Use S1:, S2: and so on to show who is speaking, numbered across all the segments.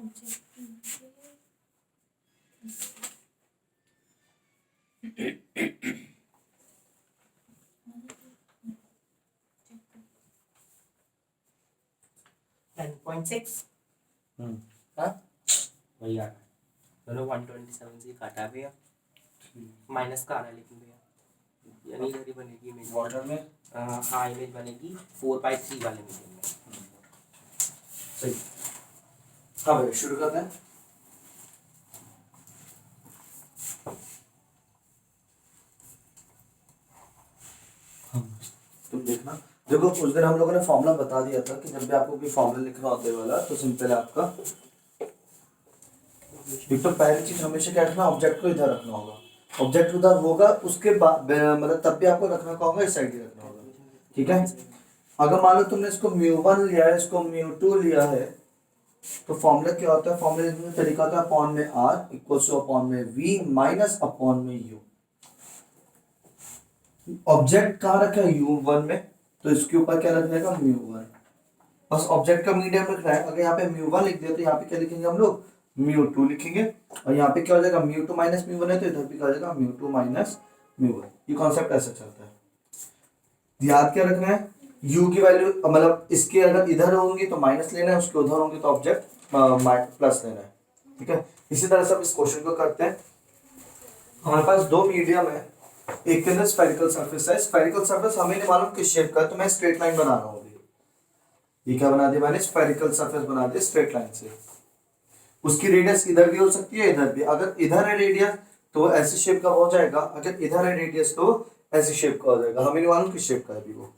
S1: 10.6 वही आ रहा है। दोनों 127 से काटा भैया, माइनस का आ रहा है लेकिन भैया, यानी इधर ही बनेगी इमेज
S2: वाटर में।
S1: हाँ इमेज बनेगी 4/3 वाले मीडियम में।
S2: सही। हाँ भैया शुरू करते हैं। तुम देखना, देखो उस दिन हम लोगों ने फॉर्मूला बता दिया था कि जब भी आपको कोई फॉर्मूला लिखना होता है वाला तो सिंपल आपका एक तो पहली चीज हमेशा क्या रखना, ऑब्जेक्ट को इधर रखना होगा। ऑब्जेक्ट उधर होगा उसके बाद मतलब तब भी आपको रखना क्या होगा, इस साइड ही रखना होगा। ठीक है, अगर मान लो तुमने इसको μ1 लिया है, इसको μ2 लिया है, तो फॉर्मूला क्या होता है, फॉर्मूला लिखने का तरीका होता है अपॉन में r इक्वल्स टू अपॉन में v माइनस अपॉन में u। ऑब्जेक्ट कहाँ रखा है, u1 में, तो इसके ऊपर क्या रखने का, μ1। बस ऑब्जेक्ट का मीडियम लिखना है। अगर यहाँ पे μ1 लिख दिया तो यहाँ पे क्या लिखेंगे हम लोग, μ2 लिखेंगे। और यहाँ पे क्या हो जाएगा, μ2 माइनस μ1 है तो इधर भी क्या हो जाएगा, μ2 माइनस μ1। ये कॉन्सेप्ट ऐसा चलता है। याद क्या रखना है, u की वैल्यू मतलब इसके अगर इधर होंगी तो माइनस लेना है, उसके उधर होंगे तो ऑब्जेक्ट प्लस लेना है। ठीक है, इसी तरह से अब इस क्वेश्चन को करते हैं। हमारे पास दो मीडियम है, एक के अंदर स्फेरिकल सरफेस है। स्फेरिकल सरफेस हमें नहीं मालूम किस शेप का है, तो मैं स्ट्रेट लाइन बना रहा हूँ। ये क्या बना दिया मैंने, स्फेरिकल सरफेस बना दिया स्ट्रेट लाइन से। उसकी रेडियस इधर भी हो सकती है, इधर भी। अगर इधर है रेडियस तो ऐसी शेप का हो जाएगा, अगर इधर है रेडियस तो ऐसी शेप का हो जाएगा। हमें नहीं मालूम किस शेप का है अभी वो।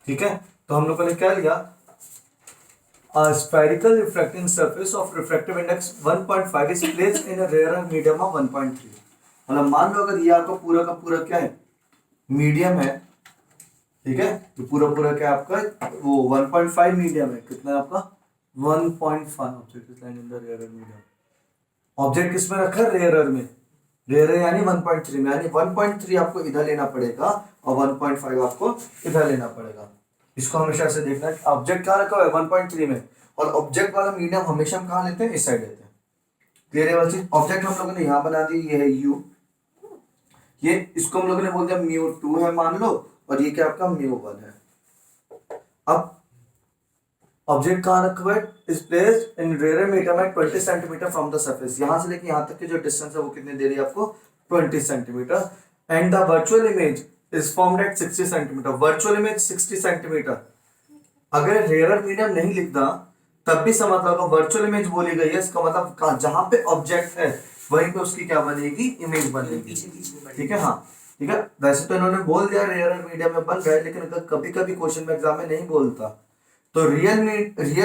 S2: ठीक है, तो हम लोगों ने क्या लिया, spherical refracting surface of refractive index 1.5 is placed in a rarer medium of 1.3। मतलब मान लो अगर ये आपका पूरा का पूरा क्या है, मीडियम है। ठीक है, तो पूरा पूरा क्या आपका वो 1.5 मीडियम है। कितना है आपका 1.5। Object is lying in the rare medium. Object किसमें रखा है, रेयर में। रेयर यानी 1.3 में, यानी 1.3 आपको इधर लेना पड़ेगा और 1.5 आपको इधर लेना पड़ेगा। इसको हमेशा ऐसे देखना है, ऑब्जेक्ट कहाँ रखा हुआ है 1.3 में, और ऑब्जेक्ट वाला मीडियम हमेशा हम कहाँ लेते हैं, इस साइड लेते हैं। क्लियर है वाली चीज। ऑब्जेक्ट हम लोगों ने यहाँ बना दी, ये है u, ये इसको हम लोगों ने बोल दिया μ2 है मान लो, और ये क्या आपका μ1 है। अब ऑब्जेक्ट कहाँ रखा हुआ है, is placed in rare medium at 20 centimetre from the surface. यहाँ से लेके यहाँ तक की जो डिस्टेंस है वो कितनी दे रही है आपको, 20 centimetre. And the virtual image is formed at 60 centimetre. Virtual image 60 centimetre. अगर रेयर मीडियम नहीं लिखता तब भी समझ लो वर्चुअल इमेज बोली गई है, इसका मतलब जहां पे ऑब्जेक्ट है वहीं पे उसकी क्या बनेगी, इमेज बनेगी। ठीक है, हाँ ठीक है। वैसे तो इन्होंने बोल दिया रेयर मीडियम में बन गए, लेकिन अगर कभी कभी क्वेश्चन में एग्जाम में नहीं बोलता तो रियल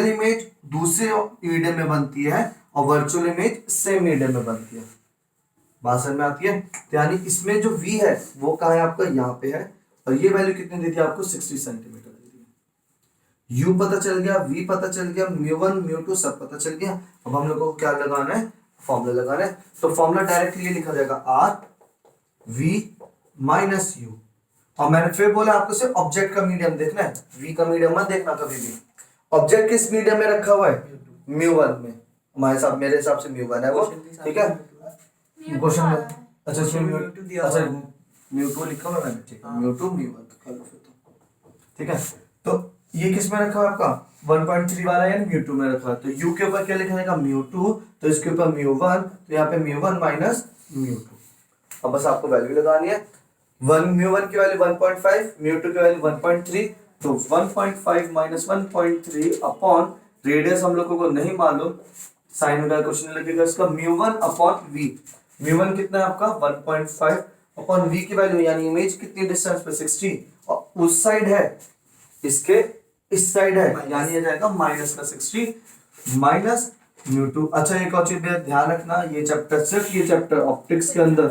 S2: इमेज दूसरे मीडियम में बनती है और वर्चुअल इमेज सेम मीडियम में बनती है। बात समझ में आती है। तो यानी इसमें जो v है वो कहाँ है आपका, यहाँ पे है, और ये वैल्यू कितनी दी थी आपको, 60 सेंटीमीटर दी थी। u पता चल गया, v पता चल गया, μ1 μ2 सब पता चल गया। अब हम लोगों को क्या लगाना है, फॉर्मूला लगाना है। तो फॉर्मूला डायरेक्टली ये लिखा जाएगा r v माइनस u। और मैंने फिर बोला आपको सिर्फ ऑब्जेक्ट का मीडियम देखना है, v का मीडियम मत देखना कभी भी। ऑब्जेक्ट किस मीडियम में रखा हुआ है, μ1 में। हमारे साथ मेरे हिसाब से μ1 है वो। ठीक है, क्वेश्चन में अच्छा μ2 लिखा हुआ है, ठीक है μ2 μ1 कर लो फिर तो। ठीक है, तो ये किस में रखा हुआ है आपका 1.3 वाला है, μ2 में रखा है। तो u के ऊपर क्या लिखने का, μ2, तो इसके ऊपर μ1, तो यहाँ पे μ1 माइनस μ2। अब बस आपको वैल्यू लगानी है। μ1 की वैल्यू 1.5, μ2 की वैल्यू 1.3, तो 1.5 माइनस 1.3 अपॉन रेडियस हम लोगों को नहीं मालूम, साइन का क्वेश्चन लगेगा इसका μ1 अपॉन v। μ1 कितना है आपका 1.5 अपॉन v की वैल्यू, यानी इमेज कितनी डिस्टेंस पे 60, और उस साइड है इसके इस साइड है, यानी ये जाएगा माइनस का 60 माइनस μ2। अच्छा एक और चीज ध्यान रखना, ये चैप्टर सिर्फ ये चैप्टर ऑप्टिक्स के अंदर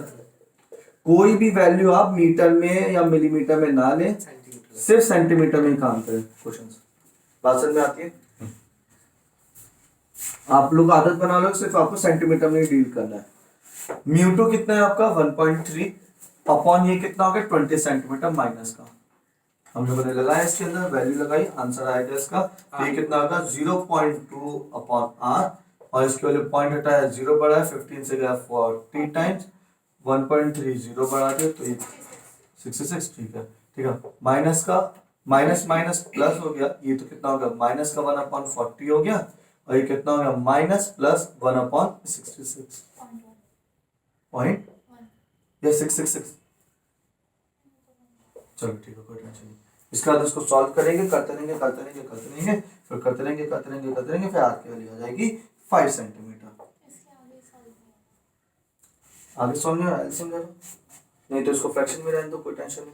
S2: कोई भी वैल्यू आप मीटर में या मिलीमीटर में ना लें, सिर्फ सेंटीमीटर में ही काम करें क्वेश्चंस। बात समझ में आती है। आप लोग आदत बना लो सिर्फ आपको सेंटीमीटर में डील करना है। μ2 कितना है आपका 1.3 अपॉन ये कितना हो गया 20 सेंटीमीटर माइनस का। हम लोगों ने लगाया इसके अंदर, वैल्यू लगाई, आंसर आएगा इसका। तो ये कितना होगा 0.2/r, और इसकी वैल्यू पॉइंट हटाया 0 बढ़ा है, 15 से गया 40 टाइम्स 1.30 बढ़ा दे तो ये 66। ठीक है, ठीक है। माइनस का माइनस माइनस प्लस हो गया, ये तो कितना हो गया माइनस का 1/40 हो गया, और ये कितना हो गया माइनस प्लस 1/66 पॉइंट या 666। चलो ठीक है, कोई टेंशन नहीं। इसके बाद इसको सॉल्व करेंगे, करते रहेंगे करते रहेंगे करते रहेंगे, फिर करते रहेंगे करते रहेंगे करते रहेंगे, फिर आर की वैल्यू आ जाएगी 5 सेंटीमीटर। आगे सॉल्व नहीं हो रहा है, एलसीएम ले लो, नहीं तो इसको फ्रैक्शन में रहने दो, कोई टेंशन नहीं।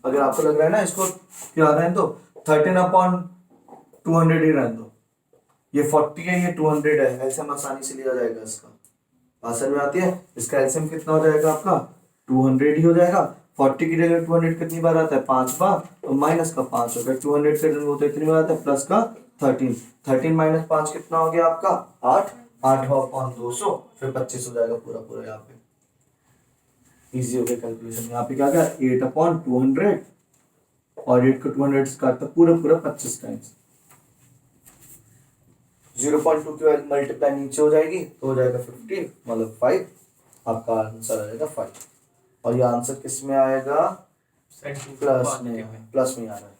S2: अगर आपको लग रहा है ना इसको क्या रहने दो, 13/200 ही रहने दो। ये 40 है, ये 200 है, एलसीएम आसानी से लिया जाएगा इसका। आंसर में आती है, इसका एलसीएम कितना हो जाएगा आपका 200 ही हो जाएगा। 40 की जगह 200 कितनी बार आता है 5 बार, तो माइनस का 5 हो गया। 200 के जगह होता है कितनी बार आता है प्लस का 13। 13 माइनस 5 कितना हो गया आपका 8, 8/200, फिर 25 हो जाएगा पूरा पूरा। यहाँ पे इजी हो गया कैलकुलेशन। यहाँ पे क्या गया 8/200, और 8 को 200 से काटता पूरा पूरा 25 टाइम्स। 0.2 की वैल्यू मल्टीप्लाई नीचे हो जाएगी तो हो जाएगा 15, मतलब 5। आपका आंसर आएगा 5, और ये आंसर किस में आएगा प्लस में, प्लस में आ रहा है।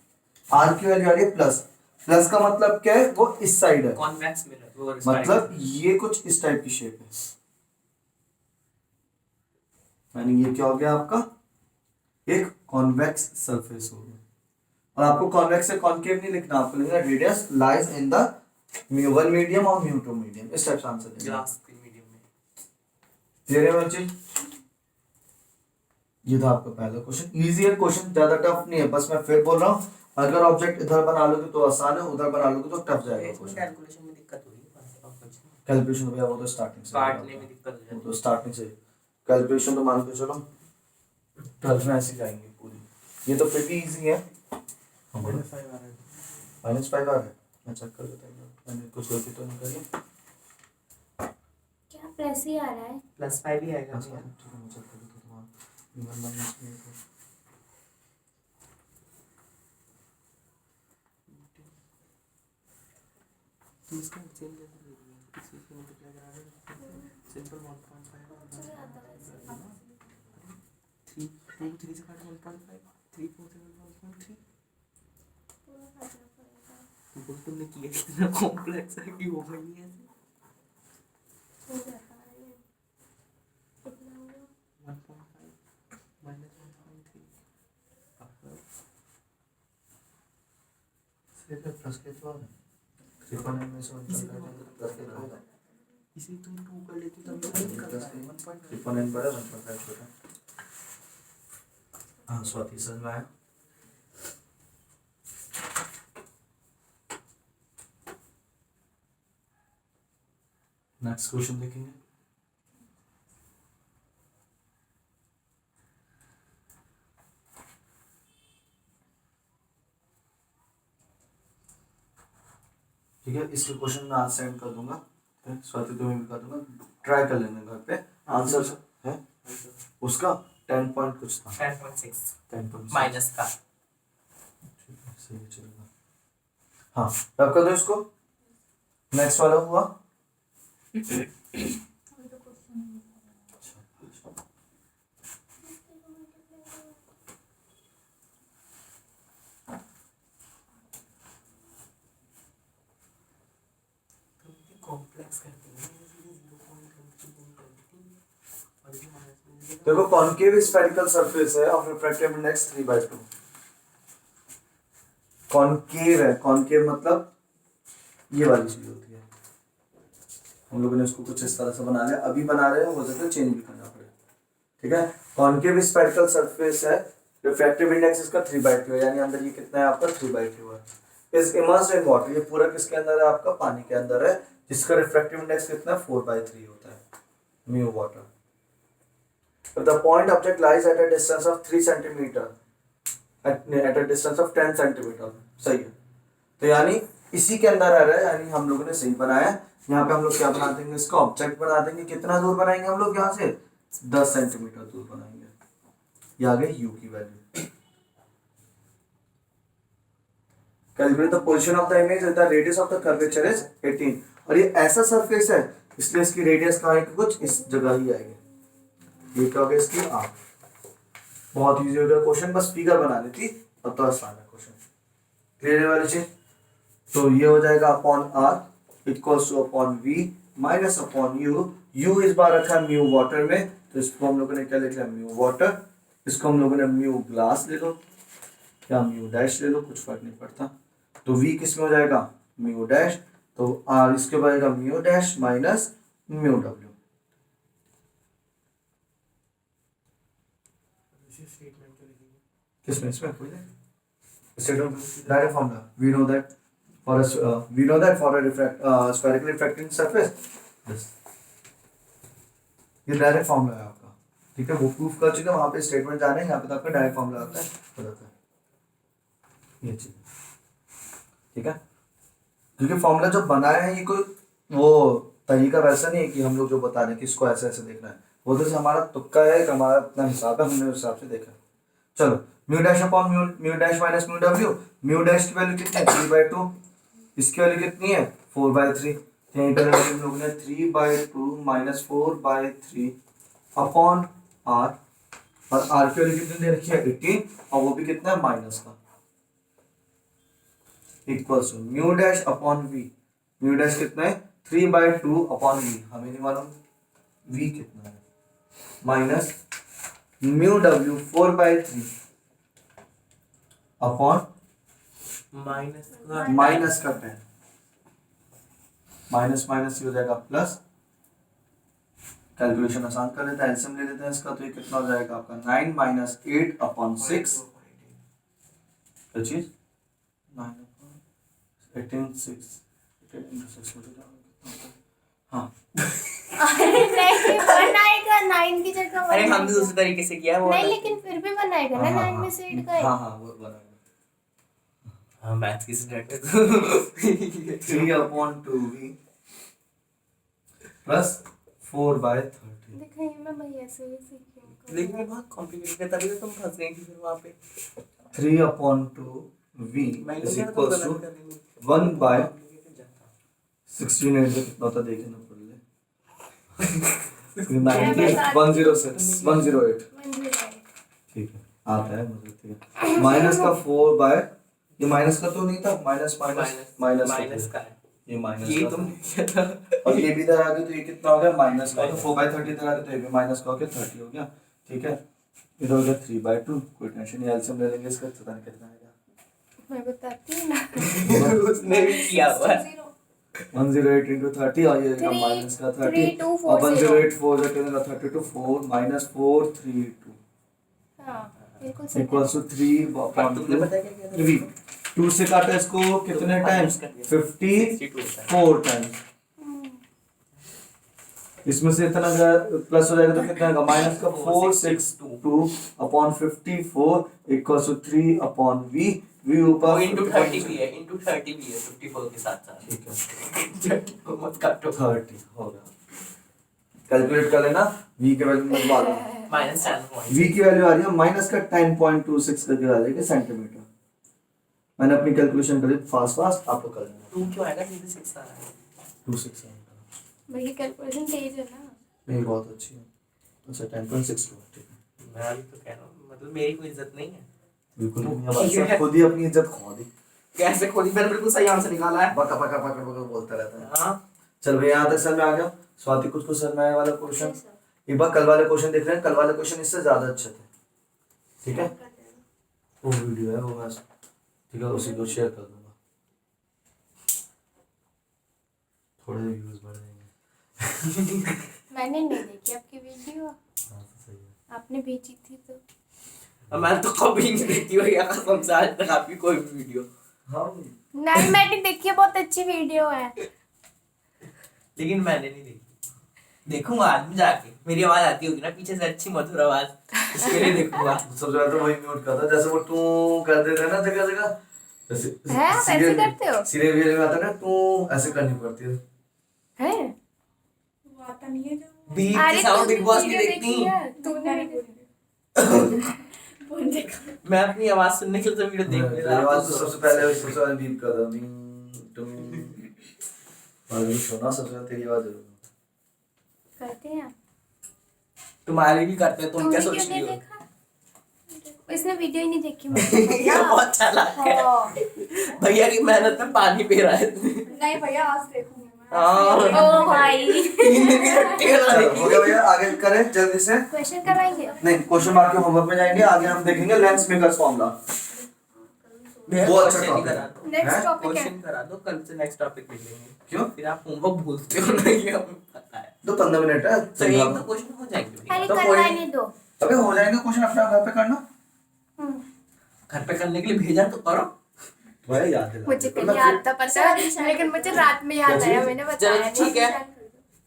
S2: आर की वैल्यू आ रही है प्लस, प्लस का मतलब क्या है, वो इस साइड है,
S1: कॉन्वेक्स मिरर,
S2: मतलब ये कुछ इस टाइप की शेप है, यानी ये क्या हो गया आपका एक कॉन्वेक्स सरफेस हो गया। और आपको कॉन्वेक्स से कॉनकेव नहीं लिखना, आपको लिखना radius lies in the one medium और म्यू2 मीडियम, इस टाइप से आंसर देना।
S1: ग्लास के मीडियम में
S2: क्लियर है बच्चे? ये था आपका पहला क्वेश्चन, इजी है क्वेश्चन, ज्यादा टफ नहीं है। बस मैं फिर बोल रहा हूँ, अगर ऑब्जेक्ट इधर बना लोगे तो आसान है, उधर बना लोगे तो टफ जाएगा क्वेश्चन।
S1: कैलकुलेशन में दिक्कत हो रही है,
S2: कैलकुलेशन भैया वो तो स्टार्टिंग से
S1: काटने में दिक्कत हो जाती है,
S2: वो तो स्टार्टिंग से कैलकुलेशन तो मान के चलो 12 में ऐसे जाएंगे पूरी। ये तो फिर भी इजी है। -5 आ रहा है, -5 आ रहा है, मैं चेक कर लेता हूँ, मैंने कुछ गलती तो नहीं करी।
S3: क्या प्लस ही आ रहा है?
S1: +5 ही आएगा।
S2: ठीक है, मैं चेक कर लेता हूँ तुम्हारा
S1: तो इसका सेम जैसे दे दिया, इसी को मल्टीप्लाई करा दो, सिंपल 1.5 3 2 3 से काट 1.5 3 4 से 1.3। बोल तुमने किया कितना कॉम्प्लेक्स है कि हो गई है ऐसे। 1.5 -1.3
S2: से प्लस के तो 3.9 में से 1.5 प्लस के होगा,
S1: इसी तुम 2 कर लेती तब ये निकलता है 1.5।
S2: 3.9 बड़ा 1.5 छोटा। हाँ स्वाति समझ में आया। नेक्स्ट क्वेश्चन देखेंगे। ठीक है, इसके क्वेश्चन मैं आज सेंड कर दूंगा, स्वाति तुम्हें भी कर दूंगा, ट्राई कर लेना घर पे। आंसर है उसका 10 पॉइंट कुछ था,
S1: 10.6
S2: 10.6
S1: माइनस का।
S2: सही चलेगा। हाँ अब कर दो इसको, नेक्स्ट वाला हुआ।
S1: कॉम्प्लेक्स करते हैं
S2: देखो कॉनकेव स्फेरिकल सरफेस है और रिफ्रैक्टिव इंडेक्स 3/2। कॉनकेव है, कॉनकेव मतलब ये वाली चीज होती है। हम लोगों ने इसको कुछ इस तरह से बना लिया, अभी बना रहे हैं, हो सकता है चेंज भी करना पड़े। ठीक है, कॉनकेव स्फेरिकल सरफेस है, रिफ्रैक्टिव इंडेक्स इसका 3/2 है, यानी अंदर ये कितना है आपका 3/2 है। इस इमर्स्ड इन वाटर, ये पूरा किसके अंदर है आपका पानी के अंदर है, जिसका रिफ्रैक्टिव इंडेक्स कितना है 4/3 होता है, mu water. If the point object lies at a distance of 3 centimeter, at a distance of 10 centimeter, सही है। तो यानी इसी के अंदर आ रहा है, यानी हम लोगों ने सही बनाया। यहाँ पे हम लोग क्या बना देंगे, इसका ऑब्जेक्ट बना देंगे। कितना दूर बनाएंगे हम लोग यहाँ से 10 सेंटीमीटर दूर बनाएंगे। ये आ गई u की value. Calculate the position of the image and the radius of the curvature is 18। और ये ऐसा सरफेस है इसलिए इसकी रेडियस कहाँ है, कुछ इस जगह ही आएगी। ये क्या हो गया इसकी आर्क। बहुत इजी हो गया क्वेश्चन, बस फिगर बनानी थी अब तो आसान है क्वेश्चन। क्लियर है वाली चीज। तो ये हो जाएगा upon R equals to upon V minus upon U. U इस बार रखा है म्यू वाटर में, तो इसको हम लोगों ने क्या लिख लिया, म्यू वाटर। इसको हम लोगों ने म्यू ग्लास ले लो या म्यू डैश ले लो, कुछ फर्क नहीं पड़ता। तो वी किस में हो जाएगा, म्यू डैश। तो आर इसके बनेगा mu dash minus mu W. किसमें, इसमें direct formula we know that for a spherical refracting surface, ये डायरेक्ट फॉर्मूला है आपका, ठीक है। वो प्रूफ कर चुके हैं, वहां पे स्टेटमेंट जाने हैं, यहाँ पे तो आपका डायरेक्ट फॉर्मूला आता है, हो जाता है ये चीज, ठीक है। क्योंकि फॉर्मूला जो बनाया है ये कोई वो तरीका वैसा नहीं है कि हम लोग जो बता रहे हैं कि इसको ऐसे ऐसे देखना है, वो तो हमारा तुक्का है, हमारा अपना हिसाब है, हमने उस हिसाब से देखा। चलो mu dash upon mu dash minus mu W. Mu dash की वैल्यू कितनी है, 3/2। इसकी वैल्यू कितनी है, 4/3। यहीं पर हम लोग ने 3/2 माइनस 4/3 अपॉन आर, और आर की वैल्यू कितनी दे रखी है, 18, और वो भी कितना है, माइनस का, equals to mu dash upon V. Mu dash कितना है, 3/2 अपॉन वी, हमें नहीं मालूम वी कितना है, minus mu W 4/3 upon minus का 10, माइनस माइनस हो जाएगा प्लस। कैलकुलेशन आसान कर लेते हैं, एलसीएम ले लेते हैं इसका, तो ये कितना हो जाएगा आपका 9 माइनस 8 अपॉन 6, क्या चीज 9 18 6 हाँ
S3: अरे नहीं बनाएगा 9 की जगह
S1: अरे हमने दूसरे तरीके से किया है वो,
S3: नहीं, लेकिन फिर भी बनाएगा ना 9 में से 8 का।
S2: हाँ हाँ वो बनाएगा।
S1: हाँ मैथ्स की स्टूडेंट है तो
S2: 3/2v प्लस 4/30।
S3: दिखाइए मैं भैया से ही सीखी हूँ।
S1: लेकिन ये बहुत कॉम्प्लिकेटेड है, तभी तो तुम फंस गई थी फिर वहाँ पे।
S2: 3/2v is equals to 1/16 से कितना होता देखे ना पड़ ले 108 ठीक है आता है मुझे, ठीक है। माइनस का 4 ये माइनस का तो नहीं था, माइनस
S1: माइनस का है
S2: ये माइनस
S1: ये
S2: का
S1: तुमने किया था।
S2: और ये भी इधर आ गया तो ये कितना हो गया, माइनस का। तो 4/30 इधर आ गया तो ये भी माइनस का हो गया, 30 हो गया, ठीक है। इधर हो गया 3/2, कोई टेंशन नहीं, एलसीएम ले लेंगे इसका, पता नहीं कितना आएगा,
S3: मैं बताती हूँ ना।
S1: उसने भी किया हुआ है
S2: 108 into 30 और ये का माइनस का 30 और 108 4 का कितना 32 4 माइनस 432
S3: हाँ बिल्कुल सही।
S2: इक्वल्स टू 3
S1: पर तुमने पता क्या किया था?
S2: 3 2 से काटा इसको कितने टाइम्स, 54 टाइम्स। इसमें से इतना प्लस हो जाएगा तो कितना आएगा, माइनस का 462 upon 54 equals to 3 upon V. V ऊपर
S1: इनटू 30 भी है, इनटू 30 भी है 54 के साथ साथ,
S2: ठीक है
S1: 30 को मत काटो,
S2: 30 होगा। कैलकुलेट कर लेना, वी की वैल्यू मत मारो,
S1: माइनस 10
S2: वी की वैल्यू आ रही है माइनस का 10.26 करके आ जाएगी सेंटीमीटर। मैंने अपनी कैलकुलेशन करी फास्ट आप लोग कर लेना।
S1: 2 क्यों आएगा, 26 आ रहा है
S2: 26
S3: भैया कैलकुलेशन तेज है ना।
S2: नहीं बहुत अच्छी है, अच्छा 10.62 ठीक है।
S1: मैं भी तो कह रहा हूँ, मतलब मेरी कोई इज्जत नहीं है।
S2: बिल्कुल नहीं, अब ऐसा खुद ही अपनी इज्जत खो दी,
S1: कैसे खोली, मैंने बिल्कुल सही आंसर निकाला है।
S2: बका बका बका बका बोलता रहता है।
S1: हाँ
S2: चल भैया यहाँ तक सर में आ गया। स्वाति कुछ सर में आया वाला क्वेश्चन, एक बार कल वाले क्वेश्चन देख रहे हैं, कल वाले क्वेश्चन इससे ज्यादा अच्छे थे, ठीक है। वो वीडियो है वो मैं, ठीक है, उसी को शेयर कर दूंगा, थोड़े व्यूज बढ़ जाएंगे।
S3: मैंने नहीं देखी आपकी वीडियो,
S2: हाँ तो सही है।
S3: आपने भेजी थी तो।
S1: अब मैं तो कभी नहीं देखती हूँ यार, कसम से आज तक आपकी कोई भी वीडियो।
S2: हाँ
S3: नहीं मैंने देखी है, बहुत अच्छी वीडियो है।
S1: लेकिन मैंने नहीं देखी, देखूंगा आज में जाके, मेरी आवाज आती होगी ना पीछे से अच्छी मधुर आवाज, इसके लिए देखूंगा।
S2: सबसे ज्यादा तो वही म्यूट करता, जैसे वो तू कर देते हैं ना जगह जगह, जैसे
S3: हैं आप ऐसे करते हो?
S2: सीरियल वीडियो में आता है ना, तू ऐसे करनी पड़ती है।
S3: हैं?
S4: आता नहीं है जो
S1: बीप
S3: अरे
S1: के साउंड
S3: तूने
S1: बिग बॉस की
S3: वीडियो
S1: देखती
S3: देखी है? तूने वीडियो
S1: मैं अपनी आवाज सुनने के लिए तो वीडियो देख नहीं
S2: तेरी
S1: रहा
S2: आवाज
S1: था।
S2: तो सबसे पहले बीप कर रहा तुम और भी सुना सबसे पहले तेरी आवाज
S3: करते हैं।
S1: तुम्हारी भी करते हैं, तुम
S3: तुमने
S1: क्या
S3: क्यों
S1: सोच रही
S3: नहीं
S1: हो?
S3: देखा? इसने वीडियो ही नहीं देखी मुझे
S1: ये बहुत चालाक है।
S3: हाँ।
S1: भैया की मेहनत में पानी पी रहा है।
S4: नहीं भैया आज देखूंगी मैं।
S1: हाँ।
S3: ओ भाई
S1: तीन दिन की छुट्टी है
S2: चलो हो गया भैया, आगे करें जल्दी से।
S3: क्वेश्चन करवाएंगे।
S2: नहीं, क्वेश्चन मार्क के होमवर्क में जाएंगे, आगे हम देखेंगे लेंस मेकर्स फॉर्मूला।
S1: भैया
S2: वो अच्छा
S1: क्वेश्चन ही
S2: topic
S1: करा
S2: है।
S1: दो।
S3: नेक्स्ट
S2: हैं?
S3: टॉपिक है।
S1: क्वेश्चन करा दो, कल से नेक्स्ट टॉपिक ले लेंगे।
S2: क्यों?
S1: फिर आप होमवर्क भूलते हो ना, ये हमें पता है।
S2: तो 15 मिनट है,
S1: तो एक दो क्वेश्चन हो जाएंगे भैया।
S3: अरे
S2: तो कोई
S3: करवाने दो।
S2: अबे हो जाएंगे क्वेश्चन, अपना घर पे करना।
S3: हम्म,
S1: घर पे करने के लिए भेजा तो करो।
S2: भाई याद दिला
S3: मुझे
S2: तो
S3: कल
S2: मैं
S3: याद था पता है, लेकिन मुझे रात में याद
S2: क्या
S3: आया,
S2: चीज़?
S3: मैंने बताया
S1: चलो ठीक है,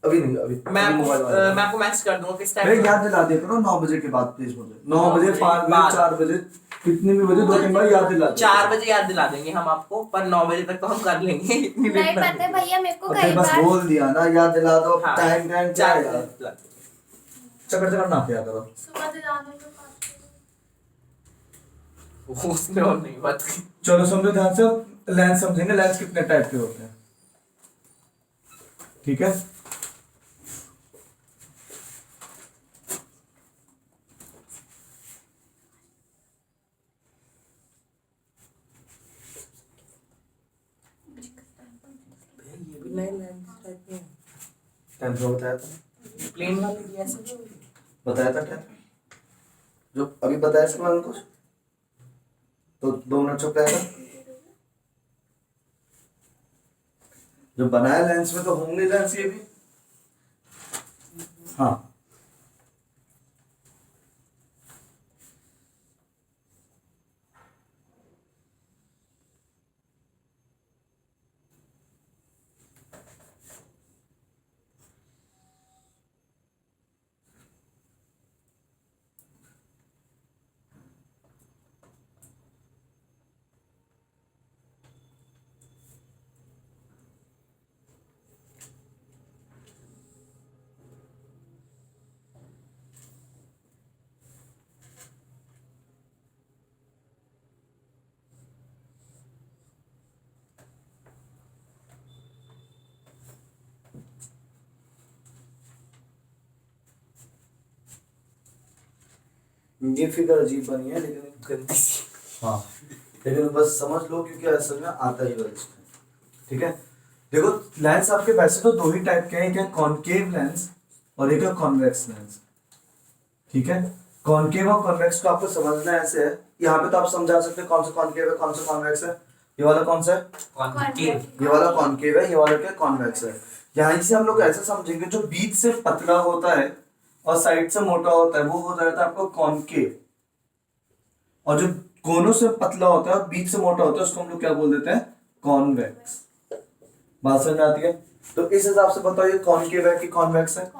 S2: अभी नहीं, अभी
S1: मैं
S2: अभी
S1: आपको
S2: मोबाइल वाला।
S1: मैं आपको मैसेज कर दूंगा किस
S2: भाई
S1: टाइम।
S2: याद दिला दिया करो 9 बजे के बाद प्लीज मुझे। 9
S1: 9
S2: बजे,
S1: बजे
S2: 5 बजे,
S1: बाद।
S2: 4 बजे, कितने भी बजे 2-3 बार याद दिला दो।
S1: 4 बजे याद दिला देंगे हम आपको, पर 9 बजे तक तो हम कर लेंगे। इतनी
S3: नहीं
S1: लेट
S3: पता है भैया, मेरे को
S2: अब
S3: कई
S2: बस
S3: बार
S2: बोल दिया ना, याद दिला दो।
S1: हाँ,
S2: टाइम क्या
S1: 4
S2: है
S1: बजे
S2: यार?
S1: दिला देंगे।
S2: चक्कर चक्कर ना किया करो।
S4: सुबह से जाने के बाद
S1: उसमें और नहीं बात की।
S2: चलो समझो ध्यान से, लेंस समझेंगे। लेंस कितने टाइप के होते हैं, ठीक है?
S1: भैया ये भी नए लेंस टाइप के हैं।
S2: 10th में बताया था,
S1: प्लेन वाले भी ऐसे
S2: बताया था 10th जो अभी बताया था मैंने कुछ, तो 2 मिनट चुप रहेगा। जो बनाया लेंस में तो होंगे लेंस ये भी। हाँ, ये फिगर अजीब बनी है लेकिन
S1: गंदी सी।
S2: हाँ, लेकिन बस समझ लो क्योंकि असल में आता ही है इसमें, ठीक है? देखो लेंस आपके वैसे तो 2 ही टाइप के हैं, एक है कॉनकेव लेंस और एक है कॉन्वेक्स लेंस, ठीक है? कॉनकेव और कॉन्वेक्स को आपको समझना ऐसे है, यहाँ पे तो आप समझा सकते हैं कौन सा कॉनकेव है कौन सा कॉन्वेक्स है। ये वाला कौन सा है?
S1: कॉन्केव।
S2: ये वाला कॉनकेव है, ये वाला क्या कॉन्वेक्स है। यहाँ से हम लोग ऐसे समझेंगे, जो बीच से पतला होता है और साइड से मोटा होता है वो हो जाता है आपको कॉनकेव, और जो कोनों से पतला होता है और बीच से मोटा होता है उसको हम लोग क्या बोल देते हैं? कॉन्वेक्स। बात समझ में आती है? तो इस हिसाब से बताओ ये कॉनकेव है कि कॉन्वेक्स है?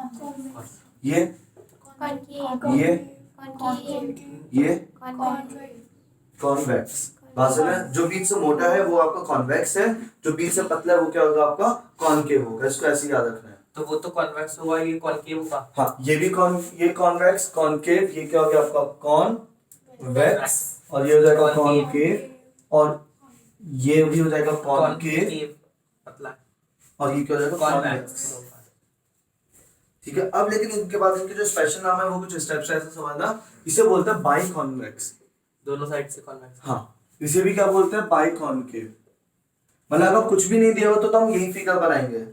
S2: ये ये कॉन्वेक्स। बात समझ में? जो बीच से मोटा है वो आपका कॉन्वेक्स है, जो बीच से पतला है वो क्या होगा? आपका कॉनकेव होगा। इसको ऐसे याद रखना है।
S1: तो वो तो कॉन्वेक्स हुआ, ये कॉन्केव होगा।
S2: हाँ, ये भी ये कॉन्वेक्स, कॉनकेव, ये क्या हो गया आपका? कॉन्वेक्स, और ये हो जाएगा
S1: कॉनकेव।
S2: कॉनकेव, और ये भी हो जाएगा कॉनकेव,
S1: कॉन्केव पतला,
S2: और ये क्या हो जाएगा? कॉन्वेक्स।
S1: कॉन्वेक्स।
S2: ठीक है? अब लेकिन इनके बाद इनके जो स्पेशल नाम है वो कुछ स्टेप्स है, ऐसा समझना। इसे बोलते हैं बाई कॉन्वेक्स।
S1: दोनों साइड से कॉन्वेक्स।
S2: हाँ, इसे भी क्या बोलते हैं? By concave. मतलब अगर कुछ भी नहीं दिया हो तो हम यही फिगर बनाएंगे,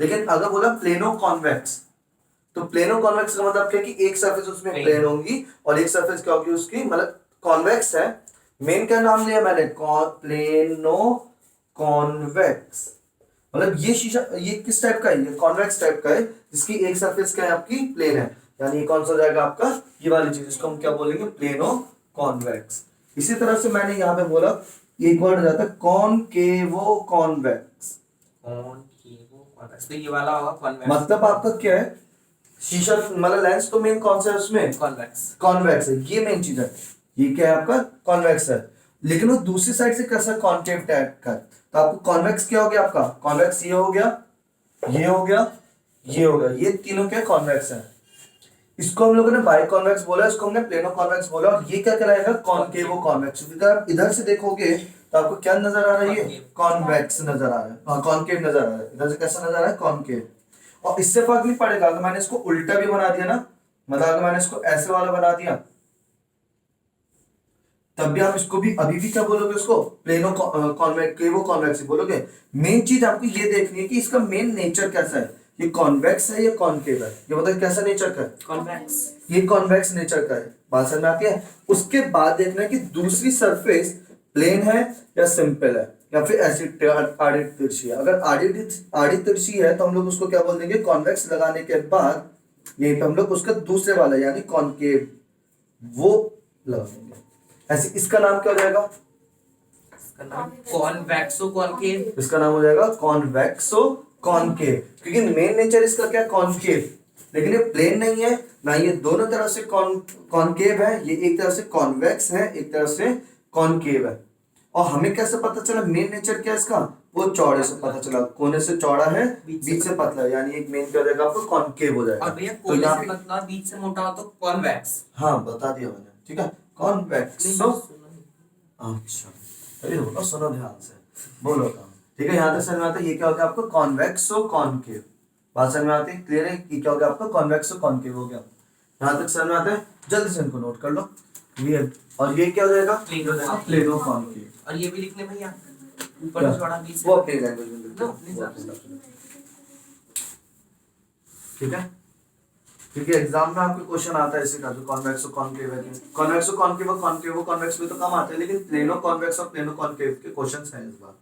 S2: लेकिन अगर बोला प्लेनो कॉन्वेक्स तो प्लेनो कॉन्वेक्स का मतलब क्या कि एक सरफेस उसमें प्लेन होगी और एक सरफेस क्या होगी उसकी, मतलब कॉन्वेक्स है। मेन क्या नाम लिया मैंने? Plano convex. मतलब ये शीशा ये किस टाइप का है? ये कॉन्वेक्स टाइप का है, जिसकी एक सरफेस क्या है? आपकी प्लेन है। यानी ये कौन सा जाएगा आपका? ये वाली चीज, इसको हम क्या बोलेंगे? Plano convex. इसी तरह से मैंने यहाँ पे बोला एक वर्ड आ जाता है कॉनकेवो कॉन्वेक्स।
S1: कॉन्केव कॉन्वेक्स, तो ये वाला होगा कॉन्वेक्स।
S2: मतलब आपका क्या है? शीशा मतलब लेंस तो मेन कौन सा है उसमें?
S1: कॉन्वेक्स।
S2: कॉन्वेक्स है, ये मेन चीज है। ये क्या है आपका? कॉन्वेक्स है। लेकिन वो दूसरी साइड से कैसा? कॉन्केव टाइप का। तो आपको कॉन्वेक्स क्या हो गया? आपका कॉन्वेक्स ये हो गया, ये हो गया, ये हो गया, ये तीनों क्या? कॉन्वेक्स है। इसको हम लोगों ने बाई कॉन्वेक्स बोला, इसको हमने प्लेनो कॉन्वेक्स बोला, और ये क्या कहलाएगा? कॉनकेवो कॉन्वेक्स। अगर आप इधर से देखोगे तो आपको क्या नजर आ रहा है? ये कॉन्वेक्स नजर आ रहा है, कॉनकेव नजर आ रहा है। इधर से कैसा नजर आ रहा है? कॉनकेव। और इससे फर्क नहीं पड़ेगा अगर मैंने इसको उल्टा भी बना दिया ना, मतलब अगर मैंने इसको ऐसे वाला बना दिया तब भी आप इसको भी अभी भी क्या बोलोगे? उसको प्लेनो कॉन्वेक्स कॉन्वेक्स ही बोलोगे। मेन चीज आपको ये देखनी है कि इसका मेन नेचर कैसा है, ये कॉन्वेक्स है या कॉनकेव है, ये बताओ कैसा नेचर का है?
S1: कॉन्वेक्स।
S2: ये कॉन्वेक्स नेचर का है, बात समझ में आती है? उसके बाद देखना है कि दूसरी सरफेस प्लेन है या सिंपल है या फिर ऐसी आड़ी तिरछी है। अगर आड़ी तिरछी है तो हम लोग उसको क्या बोल देंगे? कॉन्वेक्स लगाने के बाद यहीं पे हम लोग उसका दूसरे वाला यानी कॉनकेव वो लगा देंगे। ऐसे इसका नाम क्या हो जाएगा?
S1: इसका नाम कॉन्वेक्सो कॉनकेव।
S2: इसका नाम हो जाएगा कॉन्वेक्सो कॉनकेव, क्योंकि मेन नेचर इसका क्या? कॉनकेव। लेकिन ये प्लेन नहीं है ना, ये दोनों तरफ से कॉनकेव है, ये एक तरफ से कॉन्वेक्स है, एक तरफ से कॉनकेव है। और हमें कैसे पता चला मेन नेचर क्या है इसका? वो चौड़े से पता चला, कोने से चौड़ा है, बीच से पतला है, यानी एक मेन क्या हो जाएगा? आपको कॉनकेव हो जाएगा।
S1: और भैया
S2: तो
S1: कोने
S2: यहाँ
S1: से पतला बीच से मोटा हो तो कॉन्वेक्स।
S2: हाँ बता दिया मैंने, ठीक है, कॉन्वेक्सो। अच्छा अरे बोलो, सुनो ध्यान से, बोलो काम, ठीक है? यहाँ तक समझ में आता है ये क्या हो गया आपको? कॉन्वेक्सो कॉनकेव। बात समझ में आती है? क्लियर है? ये क्या हो गया आपको? कॉन्वेक्सो कॉनकेव हो गया। यहाँ तक समझ में आता है? जल्दी से इनको नोट कर लो। ये और ये क्या हो जाएगा? Plano concave.
S1: और ये भी लिखने भैया, ऊपर
S2: क्या?
S1: से चौड़ा बीच से।
S2: वो अपनी लैंग्वेज में लिखो।
S1: ना, अपने हिसाब से।
S2: ठीक है, क्योंकि एग्जाम में आपके क्वेश्चन आता है इसी का, जो कॉन्वेक्स और कॉनकेव है। कॉन्वेक्स और कॉनकेव और कॉनकेव कॉन्वेक्स में तो कम आते हैं, लेकिन प्लेनो कॉन्वेक्स और प्लेनो कॉनकेव के क्वेश्चंस हैं इस बार।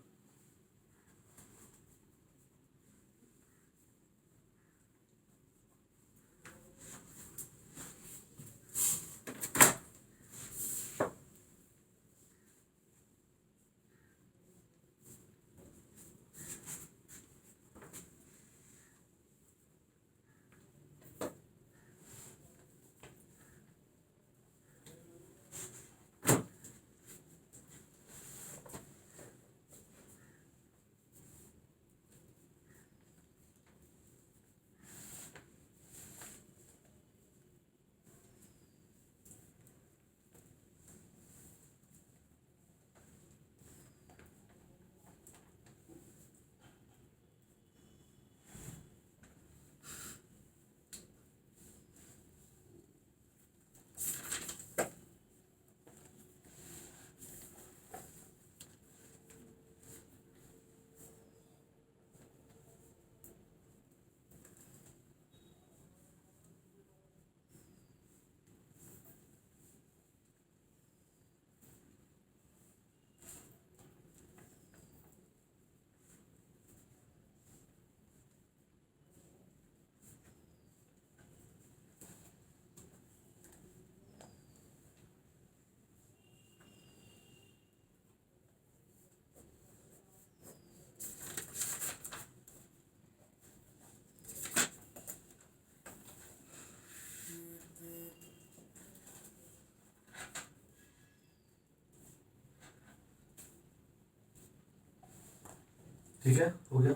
S2: ठीक है, हो गया।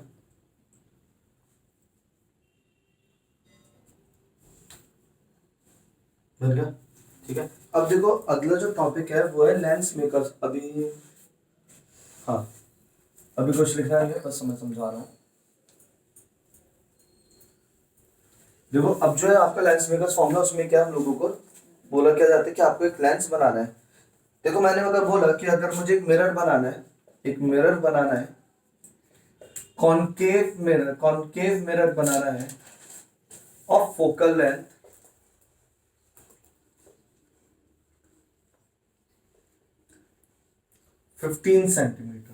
S2: बन गया, ठीक है। अब देखो अगला जो टॉपिक है वो है लेंस मेकर्स। अभी हाँ, अभी कुछ लिखना है बस मैं समझा रहा हूँ। देखो अब जो है आपका लेंस मेकर्स फॉर्मूला, उसमें क्या हम लोगों को बोला क्या जाता है कि आपको एक लेंस बनाना है। देखो मैंने अगर बोला कि अगर मुझे एक मिरर बनाना है, एक मिरर बनाना है, कॉनकेव मिरर बनाना है और focal length 15 centimetre.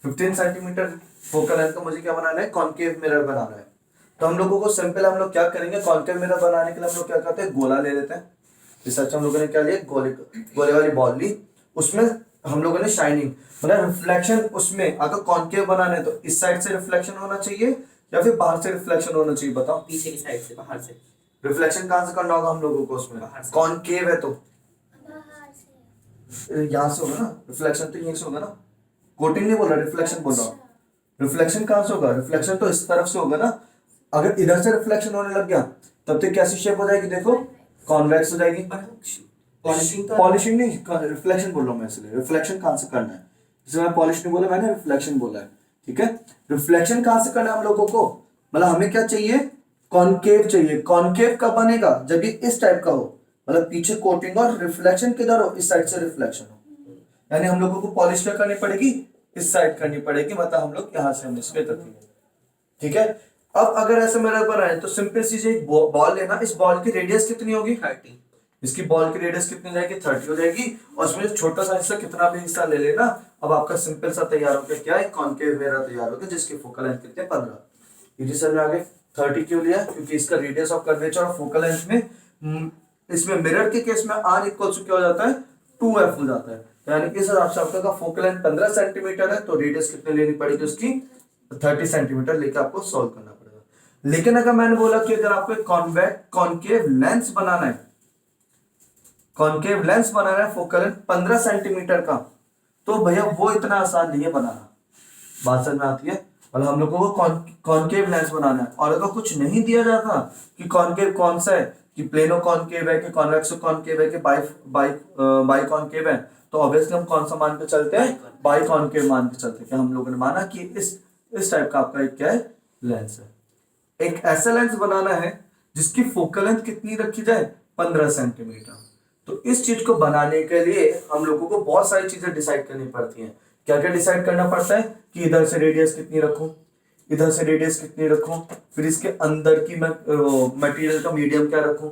S2: 15 centimetre focal length का मुझे क्या बनाना है? कॉनकेव मिरर बनाना है। तो हम लोगों को सिंपल, हम लोग क्या करेंगे? कॉनकेव मिरर बनाने के लिए हम लोग क्या करते हैं? गोला ले लेते हैं। रिसर्च हम लोगों ने क्या लिया? गोले वाली बॉल ली, उसमें हम लोगों ने शाइनिंग मतलब रिफ्लेक्शन, उसमें अगर कॉनकेव बनाना है तो इस साइड से रिफ्लेक्शन होना चाहिए या फिर बाहर से रिफ्लेक्शन होना चाहिए? बताओ।
S1: पीछे की साइड से, बाहर से।
S2: रिफ्लेक्शन कहाँ से करना होगा हम लोगों को? उसमें
S1: बाहर से।
S2: कॉनकेव है तो
S3: बाहर से।
S2: यहाँ से होगा ना रिफ्लेक्शन, तो यहीं से होगा ना। कोटिंग नहीं बोल रहा, रिफ्लेक्शन बोल रहा हूँ। रिफ्लेक्शन कहाँ से होगा? रिफ्लेक्शन तो इस तरफ से होगा ना, अगर इधर से रिफ्लेक्शन होने लग गया तब तो कैसी शेप हो जाएगी, देखो कॉन्वेक्स हो जाएगी।
S1: पॉलिशिंग तो
S2: पॉलिशिंग नहीं, रिफ्लेक्शन बोल रहा हूँ मैं, इसलिए रिफ्लेक्शन कहाँ से करना है, जैसे मैं पॉलिश नहीं बोला, मैंने रिफ्लेक्शन बोला है, ठीक है। रिफ्लेक्शन कहाँ से करना है हम लोगों को, मतलब हमें क्या चाहिए, कॉनकेव चाहिए। कॉनकेव कब बनेगा, जब ये इस टाइप का हो, मतलब पीछे कोटिंग और रिफ्लेक्शन किधर हो, इस साइड से रिफ्लेक्शन हो, यानी हम लोगों को पॉलिश क्या करनी पड़ेगी, इस साइड करनी पड़ेगी, मतलब हम लोग यहाँ से हम इसमें तक, ठीक है। अब अगर ऐसे मेरे ऊपर आए तो सिंपल सी एक बॉल लेना, इस बॉल की रेडियस कितनी होगी
S1: 30,
S2: इसकी बॉल की रेडियस कितनी हो जाएगी 30 हो जाएगी, और उसमें जो छोटा सा हिस्सा कितना भी हिस्सा ले लेना। अब आपका सिंपल सा तैयार हो गया, क्या है, कॉनकेव मेरा तैयार हो गया, जिसकी फोकल लेंथ कितने 15। ये सर में आगे 30 क्यों लिया, क्योंकि इसका रेडियस ऑफ कर्वेचर और फोकल लेंथ में इसमें मिरर के केस में r इक्वल टू क्या हो जाता है 2f हो जाता है, यानी इस हिसाब से आपका फोकल लेंथ 15 सेंटीमीटर है, तो रेडियस कितने लेनी पड़ेगी उसकी 30 सेंटीमीटर लेके आपको सॉल्व करना पड़ेगा। लेकिन अगर मैंने बोला कि अगर आपको कॉनकेव लेंस बनाना है, कॉनकेव लेंस बनाना है फोकल लेंथ 15 सेंटीमीटर का, तो भैया वो इतना आसान नहीं है बनाना, बात समझ में आती है। मतलब हम लोगों को कॉनकेव लेंस बनाना है, और अगर कुछ नहीं दिया जाता कि कॉनकेव कौन सा है, कि प्लेनो कॉनकेव है कि कॉन्वेक्सो कॉनकेव है कि बाई कॉनकेव है, तो ऑब्वियसली हम कौन सा मान के चलते हैं, बाई कॉनकेव मान के चलते हैं। कि हम लोगों ने माना कि इस टाइप का आपका एक क्या है लेंस है। एक ऐसा लेंस बनाना है जिसकी फोकल लेंथ कितनी रखी जाए 15 सेंटीमीटर। तो इस चीज को बनाने के लिए हम लोगों को बहुत सारी चीजें डिसाइड करनी पड़ती हैं। क्या क्या डिसाइड करना पड़ता है कि इधर से रेडियस कितनी रखूं, इधर से रेडियस कितनी रखूं, फिर इसके अंदर की मैं मटेरियल का मीडियम क्या रखूं,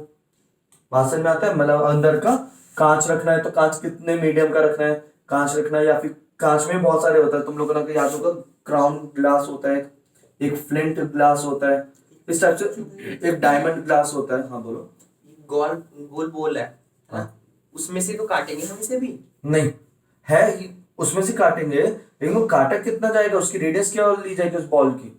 S2: बात समझ में आता है। मतलब अंदर का कांच रखना है तो कांच कितने मीडियम का रखना है, कांच रखना है, या फिर कांच में बहुत सारे होता है, तुम लोगों ने याद होगा क्राउन ग्लास होता है, एक फ्लिंट ग्लास होता है, इस टाइप से एक डायमंड ग्लास होता है। हाँ बोलो।
S1: गोल गोल बोल है ना? उसमें से तो काटेंगे हम इसे भी,
S2: नहीं है ही, उसमें से काटेंगे, लेकिन वो काटा कितना जाएगा, उसकी रेडियस क्या ली जाएगी उस बॉल की,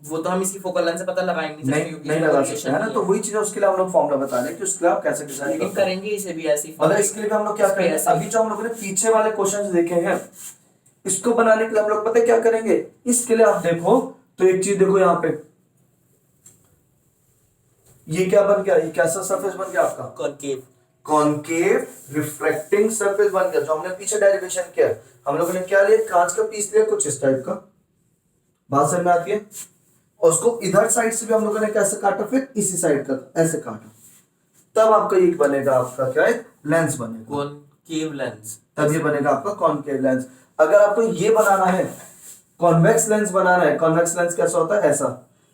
S1: वो तो हम इसी फोकल लेंथ से पता लगाएंगे
S2: नहीं लगा सकते है ना। तो वही चीज है, उसके लिए हम लोग फॉर्मूला बता रहे हैं कि उसके लिए आप कैसे डिसाइड
S1: लेकिन करेंगे इसे भी ऐसी
S2: मतलब इसके लिए हम लोग क्या करेंगे, अभी जो हम लोगों ने पीछे वाले क्वेश्चंस देखे हैं, इसको बनाने के लिए हम लोग पता है क्या करेंगे। इसके लिए आप देखो तो एक चीज देखो यहाँ पे, ये क्या बन गया, ये कैसा सरफेस बन गया आपका,
S1: कॉनकेव
S2: कॉनकेव रिफ्लेक्टिंग सरफेस बन गया। जो हमने पीछे डेरिवेशन किया, हम लोगों ने क्या लिया, कांच का पीस लिया कुछ इस टाइप का, बात समझ में आती है। और उसको इधर साइड से भी हम लोगों ने कैसे काटा, फिर इसी साइड का ऐसे काटा, तब आपका ये बनेगा, आपका क्या है लेंस बनेगा,
S1: कॉनकेव लेंस,
S2: तब ये बनेगा आपका कॉनकेव लेंस। अगर आपको ये बनाना है, कॉन्वेक्स लेंस बनाना है, कॉन्वेक्स लेंस कैसा होता है ऐसा,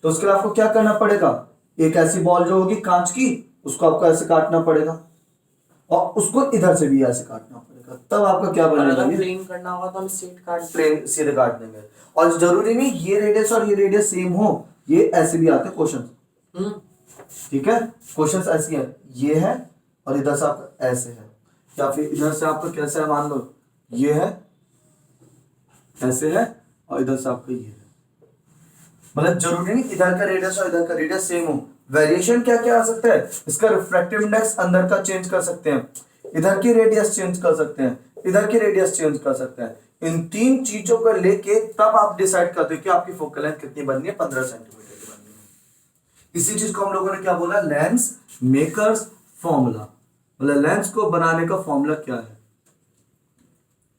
S2: तो उसके लिए आपको क्या करना पड़ेगा, एक ऐसी बॉल जो होगी कांच की, उसको आपको ऐसे काटना पड़ेगा, और उसको इधर से भी ऐसे काटना पड़ेगा, तब आपका क्या बनेगा, ये
S1: प्लेन करना होगा तो हम स्ट्रेट काट
S2: प्लेन सीधे काट देंगे। और जरूरी नहीं ये रेडियस और ये रेडियस सेम हो, ये ऐसे भी आते हैं क्वेश्चन, ठीक है, क्वेश्चंस ऐसे है, ये है और इधर से आपका ऐसे है, या फिर इधर से आपका कैसे है, मान लो ये है ऐसे है, और इधर से आपका ये है। मतलब जरूरी नहीं इधर का रेडियस और इधर का रेडियस सेम हो, वेरिएशन क्या क्या आ सकता है, इसका रिफ्रैक्टिव इंडेक्स अंदर का चेंज कर सकते हैं, इधर की रेडियस चेंज कर सकते हैं, इधर की रेडियस चेंज कर सकते हैं। इन तीन चीजों को लेके तब आप डिसाइड करते हो कि आपकी फोकल लेंथ कितनी बननी है, 15 सेंटीमीटर की बननी है। इसी चीज को हम लोगों ने क्या बोला, लेंस मेकर्स फॉर्मूला, मतलब लेंस को बनाने का फॉर्मूला क्या है।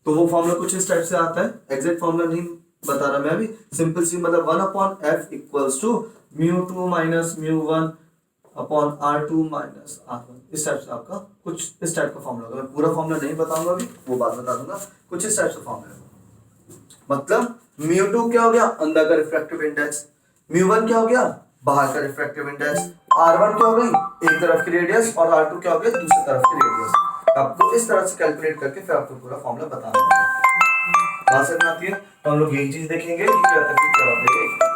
S2: तो वो फॉर्मूला कुछ इस टाइप से आता है, एग्जैक्ट फॉर्मूला नहीं बता रहा मैं अभी, सिंपल सी मतलब 1/f equals to μ2 minus μ1 upon r2 minus r1, इस टाइप से आपका कुछ इस टाइप का फॉर्मूला होगा। मैं पूरा फॉर्मूला नहीं बताऊंगा अभी, वो बात बता दूंगा, कुछ इस टाइप से फॉर्मूला होगा। मतलब μ2 क्या हो गया, अंदर का रिफ्रैक्टिव इंडेक्स, μ1 क्या हो गया, बाहर का रिफ्रैक्टिव इंडेक्स, r1 क्या हो गई एक तरफ की रेडियस, और r2 क्या हो गया दूसरी तरफ की रेडियस। आपको इस तरह से कैलकुलेट करके फिर आपको पूरा फॉर्मूला बताना होगा, बात समझ में आती है। तो हम लोग यही चीज देखेंगे कि क्या तकनीक क्या होती है।